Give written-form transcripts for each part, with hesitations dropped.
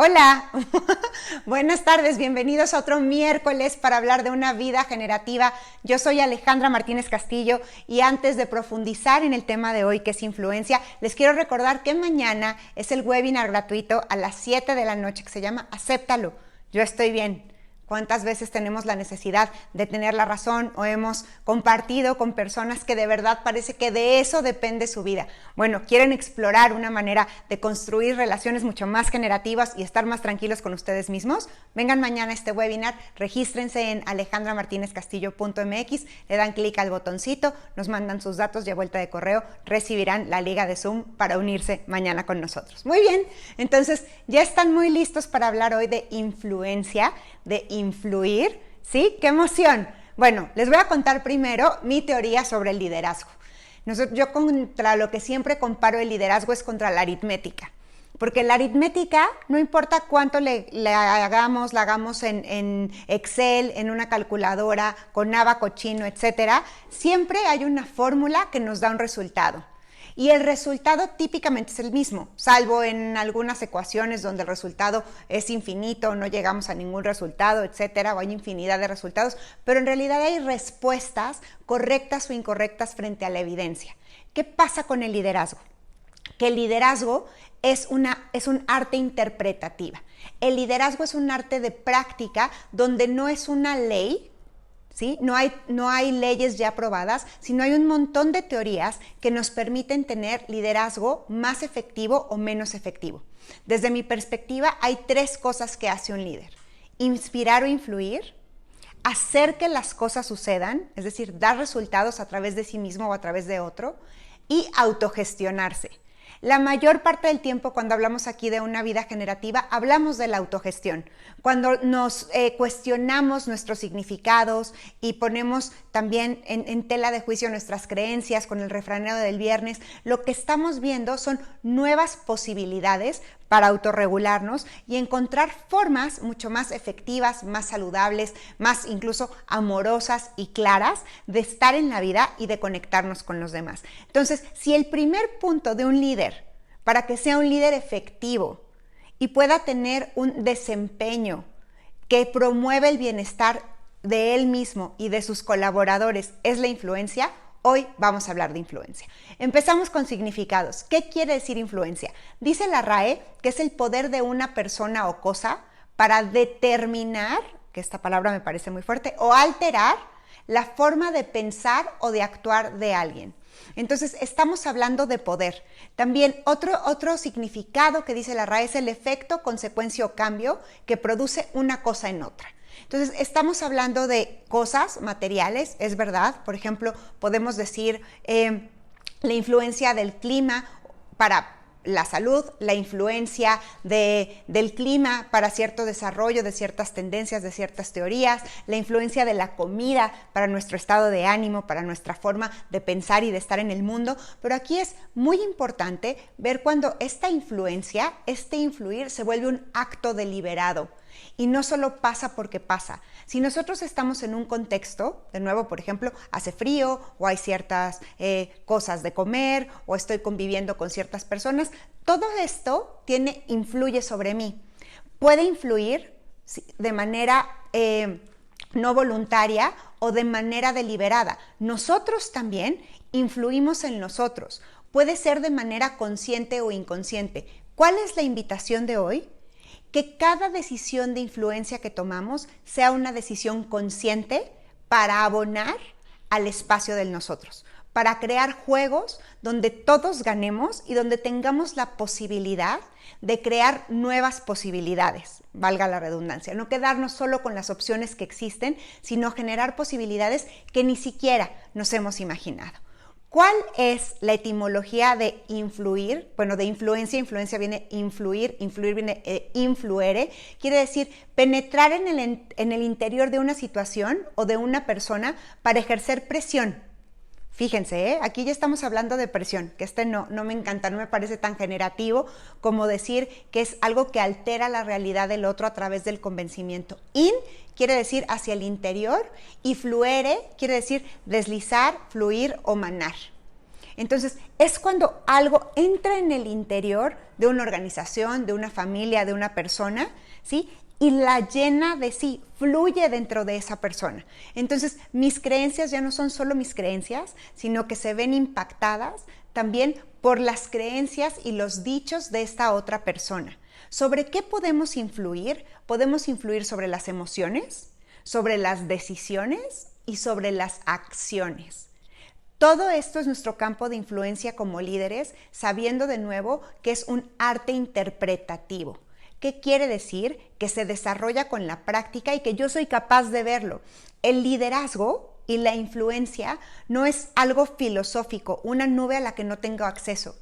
Hola, buenas tardes, bienvenidos a otro miércoles para hablar de una vida generativa. Yo soy Alejandra Martínez Castillo y antes de profundizar en el tema de hoy, que es influencia, les quiero recordar que mañana es el webinar gratuito a las 7 de la noche que se llama Acéptalo, yo estoy bien. ¿Cuántas veces tenemos la necesidad de tener la razón o hemos compartido con personas que de verdad parece que de eso depende su vida? Bueno, quieren explorar una manera de construir relaciones mucho más generativas y estar más tranquilos con ustedes mismos. Vengan mañana a este webinar, regístrense en alejandramartinezcastillo.mx, le dan clic al botoncito, nos mandan sus datos y a vuelta de correo recibirán la liga de Zoom para unirse mañana con nosotros. Muy bien, entonces ya están muy listos para hablar hoy de influencia, de influir, ¿sí? ¡Qué emoción! Bueno, les voy a contar primero mi teoría sobre el liderazgo. Yo contra lo que siempre comparo el liderazgo es contra la aritmética, porque la aritmética, no importa cuánto la hagamos en Excel, en una calculadora, con abaco chino, etcétera, siempre hay una fórmula que nos da un resultado. Y el resultado típicamente es el mismo, salvo en algunas ecuaciones donde el resultado es infinito, no llegamos a ningún resultado, etcétera, o hay infinidad de resultados, pero en realidad hay respuestas correctas o incorrectas frente a la evidencia. ¿Qué pasa con el liderazgo? Que el liderazgo es un arte interpretativa. El liderazgo es un arte de práctica donde no es una ley, ¿sí? No hay leyes ya aprobadas, sino hay un montón de teorías que nos permiten tener liderazgo más efectivo o menos efectivo. Desde mi perspectiva, hay 3 cosas que hace un líder: inspirar o influir, hacer que las cosas sucedan, es decir, dar resultados a través de sí mismo o a través de otro, y autogestionarse. La mayor parte del tiempo cuando hablamos aquí de una vida generativa, hablamos de la autogestión. Cuando nos cuestionamos nuestros significados y ponemos también en tela de juicio nuestras creencias con el refranero del viernes, lo que estamos viendo son nuevas posibilidades para autorregularnos y encontrar formas mucho más efectivas, más saludables, más incluso amorosas y claras de estar en la vida y de conectarnos con los demás. Entonces, si el primer punto de un líder, para que sea un líder efectivo y pueda tener un desempeño que promueve el bienestar de él mismo y de sus colaboradores, es la influencia, hoy vamos a hablar de influencia. Empezamos con significados. ¿Qué quiere decir influencia? Dice la RAE que es el poder de una persona o cosa para determinar, que esta palabra me parece muy fuerte, o alterar la forma de pensar o de actuar de alguien. Entonces, estamos hablando de poder. También otro significado que dice la RAE es el efecto, consecuencia o cambio que produce una cosa en otra. Entonces, estamos hablando de cosas materiales, es verdad. Por ejemplo, podemos decir la influencia del clima para la salud, la influencia del clima para cierto desarrollo de ciertas tendencias, de ciertas teorías, la influencia de la comida para nuestro estado de ánimo, para nuestra forma de pensar y de estar en el mundo. Pero aquí es muy importante ver cuando esta influencia, este influir, se vuelve un acto deliberado. Y no solo pasa porque pasa. Si nosotros estamos en un contexto, de nuevo, por ejemplo, hace frío o hay ciertas cosas de comer o estoy conviviendo con ciertas personas, todo esto influye sobre mí. Puede influir de manera no voluntaria o de manera deliberada. Nosotros también influimos en nosotros. Puede ser de manera consciente o inconsciente. ¿Cuál es la invitación de hoy? Que cada decisión de influencia que tomamos sea una decisión consciente para abonar al espacio del nosotros, para crear juegos donde todos ganemos y donde tengamos la posibilidad de crear nuevas posibilidades, valga la redundancia, no quedarnos solo con las opciones que existen, sino generar posibilidades que ni siquiera nos hemos imaginado. ¿Cuál es la etimología de influir? Bueno, de influencia, influencia viene influir, influir viene influere, quiere decir penetrar en el interior de una situación o de una persona para ejercer presión. Fíjense, aquí ya estamos hablando de presión, que no me encanta, no me parece tan generativo como decir que es algo que altera la realidad del otro a través del convencimiento. In quiere decir hacia el interior y fluere quiere decir deslizar, fluir o manar. Entonces, es cuando algo entra en el interior de una organización, de una familia, de una persona, ¿sí? Y la llena de sí, fluye dentro de esa persona. Entonces, mis creencias ya no son solo mis creencias, sino que se ven impactadas también por las creencias y los dichos de esta otra persona. ¿Sobre qué podemos influir? Podemos influir sobre las emociones, sobre las decisiones y sobre las acciones. Todo esto es nuestro campo de influencia como líderes, sabiendo de nuevo que es un arte interpretativo. ¿Qué quiere decir? Que se desarrolla con la práctica y que yo soy capaz de verlo. El liderazgo y la influencia no es algo filosófico, una nube a la que no tengo acceso.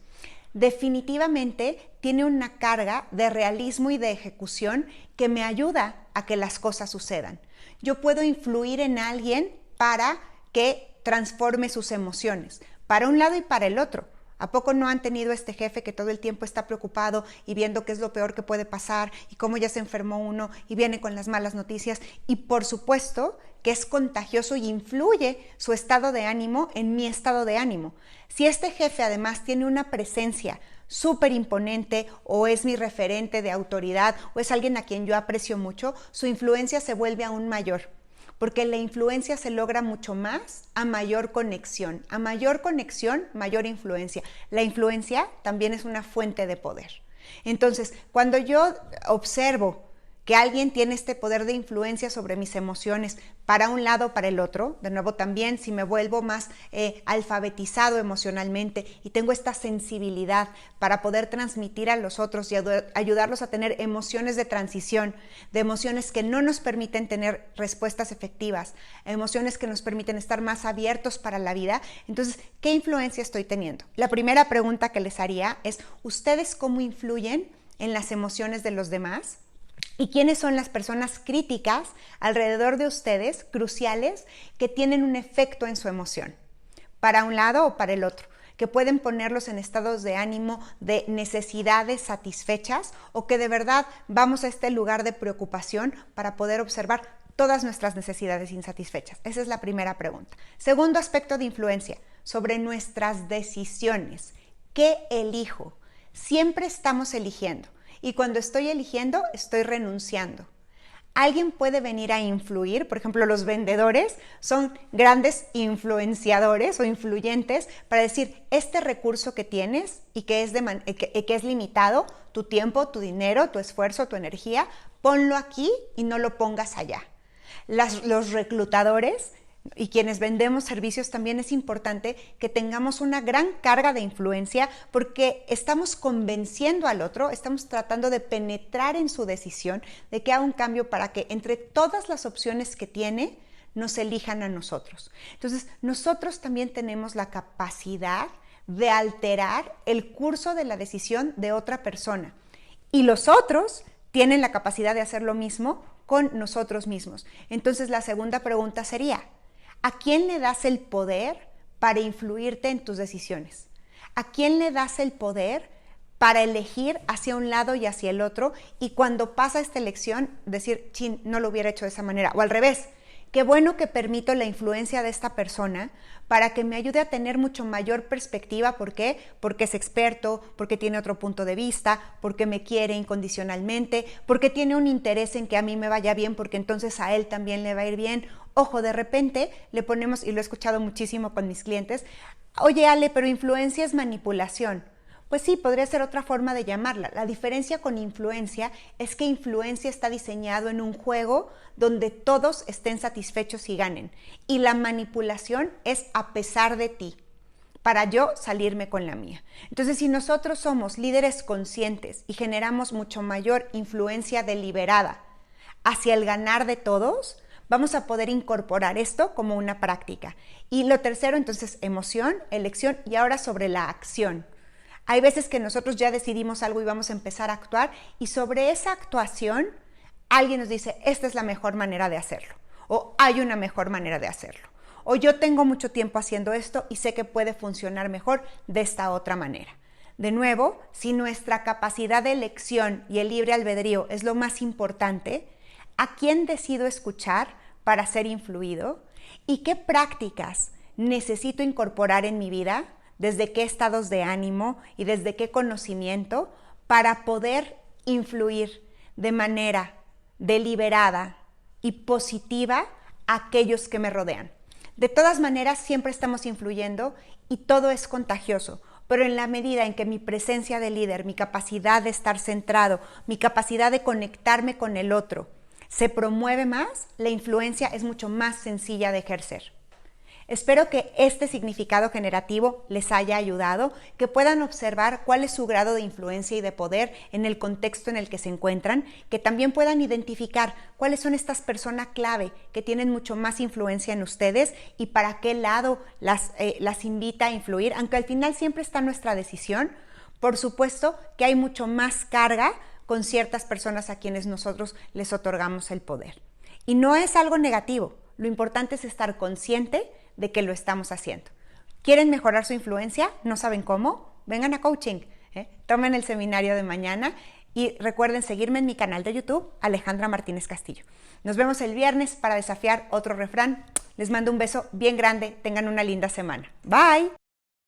Definitivamente tiene una carga de realismo y de ejecución que me ayuda a que las cosas sucedan. Yo puedo influir en alguien para que transforme sus emociones, para un lado y para el otro. ¿A poco no han tenido este jefe que todo el tiempo está preocupado y viendo qué es lo peor que puede pasar y cómo ya se enfermó uno y viene con las malas noticias? Y por supuesto que es contagioso y influye su estado de ánimo en mi estado de ánimo. Si este jefe además tiene una presencia súper imponente o es mi referente de autoridad o es alguien a quien yo aprecio mucho, su influencia se vuelve aún mayor. Porque la influencia se logra mucho más a mayor conexión. A mayor conexión, mayor influencia. La influencia también es una fuente de poder. Entonces, cuando yo observo que alguien tiene este poder de influencia sobre mis emociones para un lado o para el otro, de nuevo también si me vuelvo más alfabetizado emocionalmente y tengo esta sensibilidad para poder transmitir a los otros y ayudarlos a tener emociones de transición, de emociones que no nos permiten tener respuestas efectivas, emociones que nos permiten estar más abiertos para la vida, entonces, ¿qué influencia estoy teniendo? La primera pregunta que les haría es, ¿ustedes cómo influyen en las emociones de los demás? ¿Y quiénes son las personas críticas alrededor de ustedes, cruciales, que tienen un efecto en su emoción? Para un lado o para el otro, que pueden ponerlos en estados de ánimo de necesidades satisfechas o que de verdad vamos a este lugar de preocupación para poder observar todas nuestras necesidades insatisfechas. Esa es la primera pregunta. Segundo aspecto de influencia, sobre nuestras decisiones. ¿Qué elijo? Siempre estamos eligiendo. Y cuando estoy eligiendo, estoy renunciando. Alguien puede venir a influir, por ejemplo, los vendedores son grandes influenciadores o influyentes para decir, este recurso que tienes y que es limitado, tu tiempo, tu dinero, tu esfuerzo, tu energía, ponlo aquí y no lo pongas allá. Los reclutadores y quienes vendemos servicios también es importante que tengamos una gran carga de influencia porque estamos convenciendo al otro, estamos tratando de penetrar en su decisión de que haga un cambio para que entre todas las opciones que tiene nos elijan a nosotros. Entonces, nosotros también tenemos la capacidad de alterar el curso de la decisión de otra persona y los otros tienen la capacidad de hacer lo mismo con nosotros mismos. Entonces, la segunda pregunta sería, ¿a quién le das el poder para influirte en tus decisiones? ¿A quién le das el poder para elegir hacia un lado y hacia el otro? Y cuando pasa esta elección, decir, chin, no lo hubiera hecho de esa manera. O al revés, qué bueno que permito la influencia de esta persona para que me ayude a tener mucho mayor perspectiva. ¿Por qué? Porque es experto, porque tiene otro punto de vista, porque me quiere incondicionalmente, porque tiene un interés en que a mí me vaya bien, porque entonces a él también le va a ir bien. Ojo, de repente le ponemos, y lo he escuchado muchísimo con mis clientes, oye Ale, pero influencia es manipulación. Pues sí, podría ser otra forma de llamarla. La diferencia con influencia es que influencia está diseñado en un juego donde todos estén satisfechos y ganen. Y la manipulación es a pesar de ti, para yo salirme con la mía. Entonces, si nosotros somos líderes conscientes y generamos mucho mayor influencia deliberada hacia el ganar de todos, vamos a poder incorporar esto como una práctica. Y lo tercero, entonces, emoción, elección y ahora sobre la acción. Hay veces que nosotros ya decidimos algo y vamos a empezar a actuar y sobre esa actuación alguien nos dice, esta es la mejor manera de hacerlo o hay una mejor manera de hacerlo o yo tengo mucho tiempo haciendo esto y sé que puede funcionar mejor de esta otra manera. De nuevo, si nuestra capacidad de elección y el libre albedrío es lo más importante, ¿a quién decido escuchar para ser influido? ¿Y qué prácticas necesito incorporar en mi vida desde qué estados de ánimo y desde qué conocimiento para poder influir de manera deliberada y positiva a aquellos que me rodean. De todas maneras, siempre estamos influyendo y todo es contagioso, pero en la medida en que mi presencia de líder, mi capacidad de estar centrado, mi capacidad de conectarme con el otro, se promueve más, la influencia es mucho más sencilla de ejercer. Espero que este significado generativo les haya ayudado, que puedan observar cuál es su grado de influencia y de poder en el contexto en el que se encuentran, que también puedan identificar cuáles son estas personas clave que tienen mucho más influencia en ustedes y para qué lado las invita a influir, aunque al final siempre está nuestra decisión. Por supuesto que hay mucho más carga con ciertas personas a quienes nosotros les otorgamos el poder. Y no es algo negativo, lo importante es estar consciente de que lo estamos haciendo. ¿Quieren mejorar su influencia? ¿No saben cómo? Vengan a coaching, tomen el seminario de mañana y recuerden seguirme en mi canal de YouTube, Alejandra Martínez Castillo. Nos vemos el viernes para desafiar otro refrán. Les mando un beso bien grande, tengan una linda semana. Bye.